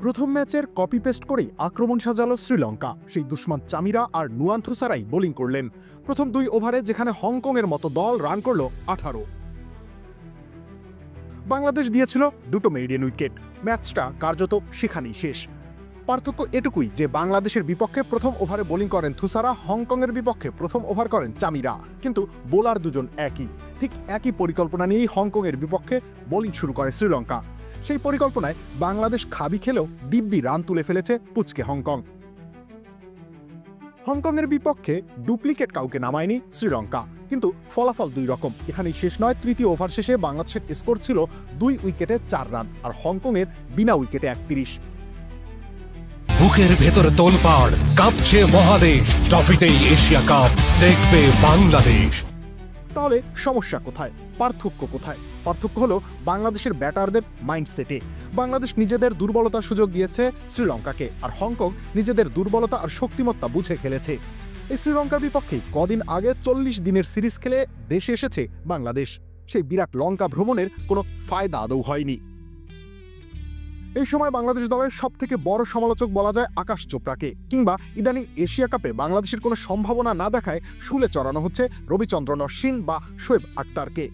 প্রথম ম্যাচের copy paste করেই আক্রমণ সাজালো শ্রীলঙ্কা। সেই দুশ্মন চামিরা আর নুয়ান থুসারাই বোলিং করলেন। প্রথম 2 ওভারে যেখানে হংকংয়ের মতো দল রান করল 18, বাংলাদেশ দিয়েছিল 2টো মেরিডিয়ান উইকেট। ম্যাচটা কার্যত সেখানেই শেষ। পার্থক্য এটুকুই যে বাংলাদেশের বিপক্ষে প্রথম ওভারে বোলিং করেন থুসারা, হংকংয়ের বিপক্ষে প্রথম ওভার করেন চামিরা, কিন্তু বোলার দুজন একই। ঠিক একই পরিকল্পনা নিয়েই হংকংয়ের বিপক্ষে বোলিং শুরু করে শ্রীলঙ্কা। সেই পরিকল্পনায় বাংলাদেশ খাবি খেলেও দিব্যি রান তুলে ফেলেছে পুচকে হংকং। হংকংয়ের বিপক্ষে ডুপ্লিকেট কাউকে নামায়নি শ্রীলঙ্কা, কিন্তু ফলাফল 2 রকম। এখানেই শেষ নয়। তৃতীয় ওভার শেষে বাংলাদেশের স্কোর ছিল 2 উইকেটে 4 রান আর হংকংয়ের বিনা উইকেটে 31। বুকের ভেতর তোলপাড়, কাঁপছে মহাদেশ, ট্রফিতেই এশিয়া কাপ দেখবে বাংলাদেশ। তাহলে সমস্যা কোথায়, পার্থক্য কোথায়? পার্থক্য হলো বাংলাদেশের ব্যাটারদের মাইন্ডসেটে। বাংলাদেশ নিজেদের দুর্বলতার সুযোগ দিয়েছে শ্রীলঙ্কাকে, আর হংকং নিজেদের দুর্বলতা আর শক্তিমত্তা বুঝে খেলেছে। এই শ্রীলঙ্কার বিপক্ষে কদিন আগে 40 দিনের সিরিজ খেলে দেশে এসেছে বাংলাদেশ। সেই বিরাট লঙ্কা ভ্রমণের কোনো ফায়দা আদৌ হয়নি। এই সময় বাংলাদেশ দলের সবথেকে বড় সমালোচক বলা যায় আকাশ চোপড়াকে, কিংবা ইদানিং এশিয়া কাপে বাংলাদেশের কোনো সম্ভাবনা না দেখায় শুলে চড়ানো হচ্ছে রবিচন্দ্রন অশ্বিন বা শোয়েব আক্তারকে।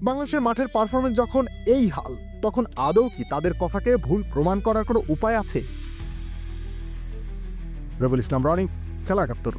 বাংলাদেশের মাঠের পারফরমেন্স যখন এই হাল, তখন আদৌ কি তাদের কথাকে ভুল প্রমাণ করার কোনো উপায় আছে? রবিউল ইসলাম রনি, খেলা ৭১।